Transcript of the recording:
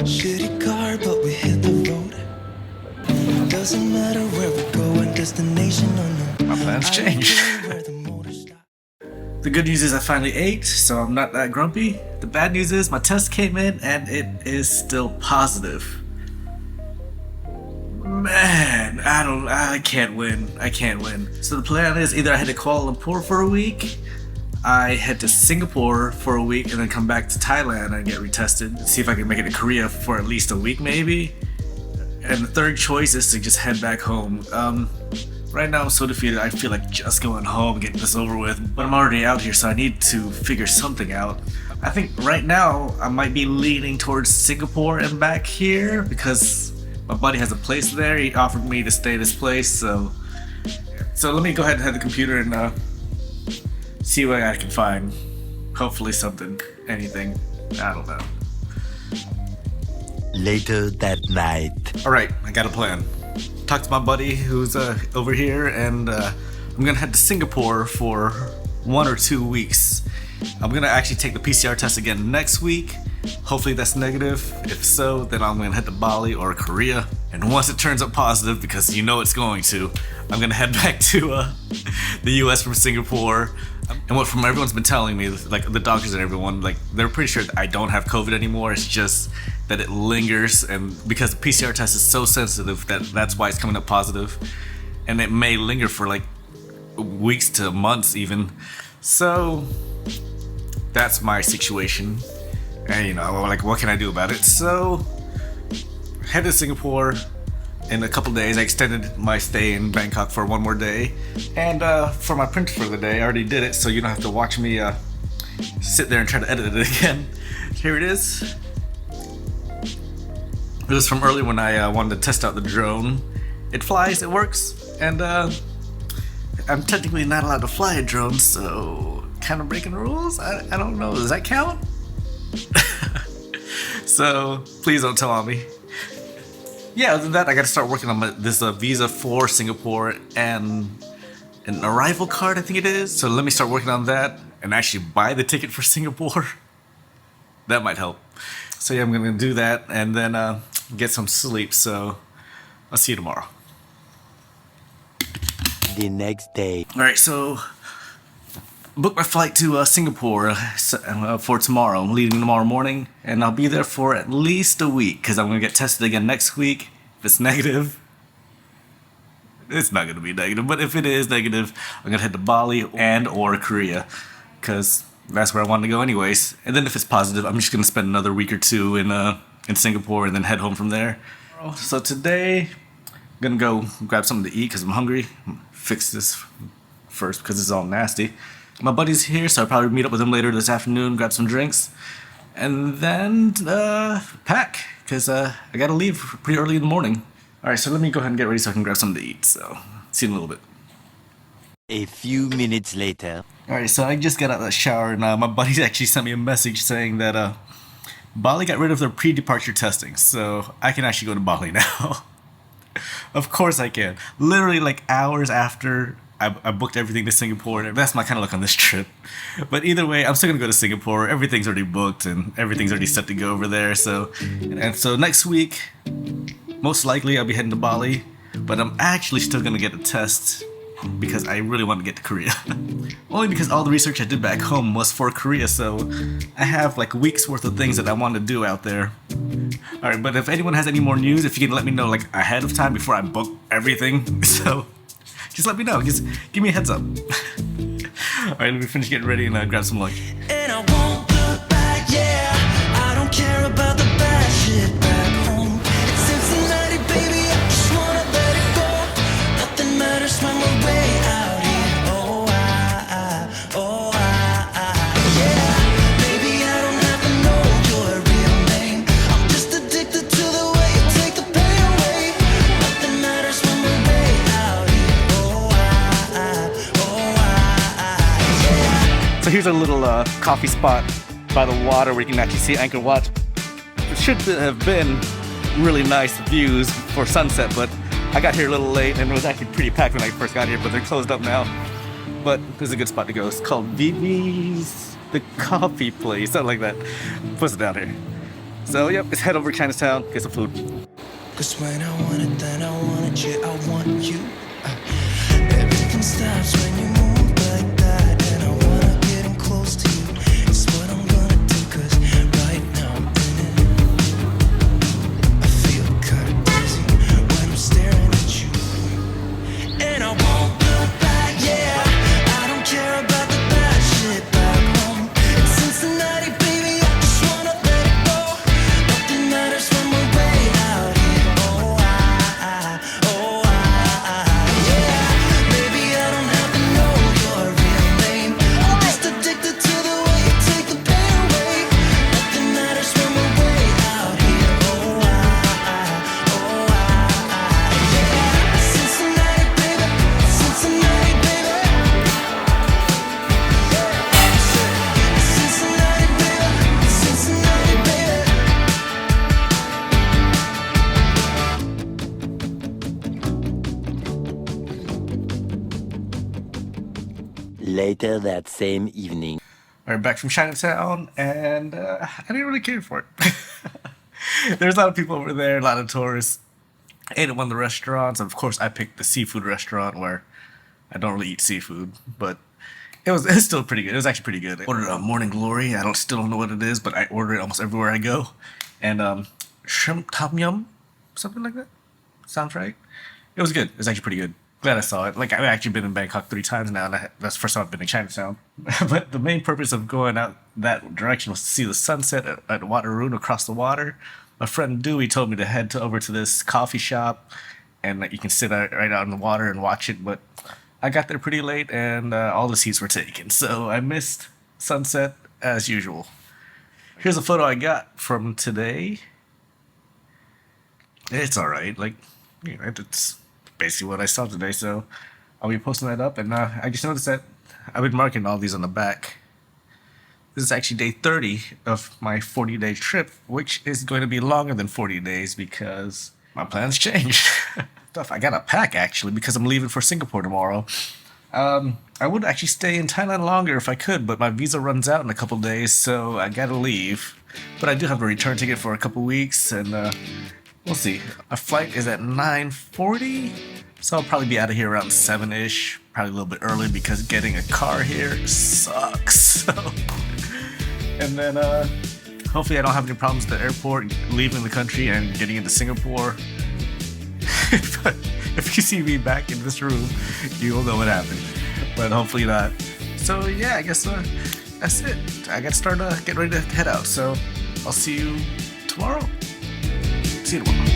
Shitty car, but we hit the road. Doesn't matter where we're going, destination unknown. My plans change. The good news is I finally ate, so I'm not that grumpy. The bad news is my test came in and it is still positive. Man, I can't win. I can't win. So the plan is either I head to Kuala Lumpur for a week, I head to Singapore for a week, and then come back to Thailand and get retested. See if I can make it to Korea for at least a week maybe. And the third choice is to just head back home. Right now I'm so defeated, I feel like just going home, getting this over with. But I'm already out here, so I need to figure something out. I think right now I might be leaning towards Singapore and back here because my buddy has a place there. He offered me to stay at his place, so let me go ahead and head to the computer and see what I can find. Hopefully something, anything, I don't know. Later that night. Alright, I got a plan. Talk to my buddy who's over here, and I'm gonna head to Singapore for 1 or 2 weeks. I'm gonna actually take the PCR test again next week. Hopefully that's negative. If so, then I'm gonna head to Bali or Korea. And once it turns up positive, because you know it's going to, I'm gonna head back to the US from Singapore. And what from everyone's been telling me, like the doctors and everyone, like they're pretty sure that I don't have COVID anymore. It's just that it lingers, and because the PCR test is so sensitive, that's why it's coming up positive, and it may linger for like weeks to months even. So that's my situation, and you know, like what can I do about it? So head to Singapore in a couple days. I extended my stay in Bangkok for 1 more day, and for my print for the day I already did it, so you don't have to watch me sit there and try to edit it again. Here it is. It was from earlier when I wanted to test out the drone. It flies, it works, and I'm technically not allowed to fly a drone, so kind of breaking the rules? I don't know, does that count? So please don't tell on me. Yeah, other than that, I gotta start working on this visa for Singapore and an arrival card, I think it is. So let me start working on that and actually buy the ticket for Singapore. That might help. So yeah, I'm gonna do that and then get some sleep. So I'll see you tomorrow. The next day. All right, so booked my flight to Singapore for tomorrow. I'm leaving tomorrow morning, and I'll be there for at least a week because I'm gonna get tested again next week. If it's negative, it's not gonna be negative, but if it is negative, I'm gonna head to Bali and or Korea because that's where I wanted to go anyways. And then if it's positive, I'm just gonna spend another week or two in Singapore and then head home from there. So today, I'm gonna go grab something to eat because I'm hungry. Fix this first because it's all nasty. My buddy's here, so I'll probably meet up with him later this afternoon, grab some drinks, and then pack, because I gotta leave pretty early in the morning. Alright, so let me go ahead and get ready so I can grab something to eat, so see you in a little bit. A few minutes later. Alright, so I just got out of the shower, and my buddy actually sent me a message saying that Bali got rid of their pre-departure testing, so I can actually go to Bali now. Of course I can. Literally like hours after I booked everything to Singapore, and that's my kind of luck on this trip. But either way, I'm still gonna go to Singapore. Everything's already booked and everything's already set to go over there. So next week, most likely I'll be heading to Bali, but I'm actually still gonna get a test because I really want to get to Korea. Only because all the research I did back home was for Korea, so I have like weeks worth of things that I want to do out there. Alright, but if anyone has any more news, if you can let me know like ahead of time before I book everything, so just let me know. Just give me a heads up. Alright, let me finish getting ready and grab some lunch. And I won't look back, yeah. I don't care about the bad shit back home. It's Cincinnati, baby, I just wanna let it go. Nothing matters when we're way out here. Yeah. Baby, I don't have to know your real name. I'm just addicted to the way you take the pain away. Nothing matters when we're way out here. So here's a little coffee spot by the water where you can actually see Angkor Wat. It should have been really nice views for sunset, but I got here a little late and it was actually pretty packed when I first got here, but they're closed up now. But this is a good spot to go. It's called ViVi's, the coffee place, something like that. Puts it down here. So yep, let's head over to Chinatown, get some food. Cause when I want it, then I want it, yeah, I want you. Everything stops when you move like that, and I wanna get in close to you. It's what I'm gonna do, cause right now I'm in it. I feel kinda dizzy when I'm staring at you. And I won't look back, yeah. I don't care about the bad shit back home. It's Cincinnati, baby, I just wanna let it go. Nothing matters when we're way out here. Yeah. Maybe I don't have to know your real name. I'm just addicted to the way you take the pain away. Nothing matters when we're way out here. Yeah. Cincinnati, baby. Cincinnati, baby. Cincinnati, baby. Cincinnati, baby. Later that same evening. We're back from Chinatown, and I didn't really care for it. There's a lot of people over there, a lot of tourists. I ate at one of the restaurants. Of course, I picked the seafood restaurant where I don't really eat seafood, but it's still pretty good. It was actually pretty good. I ordered a Morning Glory. Still don't know what it is, but I order it almost everywhere I go. And shrimp tom yum, something like that. Sounds right. It was good. It was actually pretty good. Glad I saw it. Like, I've actually been in Bangkok 3 times now, and that's the first time I've been in Chinatown. But the main purpose of going out that direction was to see the sunset at Wateroo across the water. My friend Dewey told me to head over to this coffee shop, and you can sit right out in the water and watch it. But I got there pretty late, and all the seats were taken, so I missed sunset as usual. Here's a photo I got from today. It's all right. Like, you know, it's basically what I saw today, so I'll be posting that up. And I just noticed that I've been marking all these on the back. This is actually day 30 of my 40-day trip, which is going to be longer than 40 days because my plans changed. Stuff I gotta pack, actually, because I'm leaving for Singapore tomorrow. I would actually stay in Thailand longer if I could, but my visa runs out in a couple days, so I gotta leave. But I do have a return ticket for a couple weeks, and we'll see. Our flight is at 9:40, so I'll probably be out of here around 7-ish. Probably a little bit early because getting a car here sucks. So. And then hopefully I don't have any problems at the airport, leaving the country and getting into Singapore. But if you see me back in this room, you'll know what happened. But hopefully not. So yeah, I guess that's it. I gotta start getting ready to head out. So I'll see you tomorrow. See you tomorrow.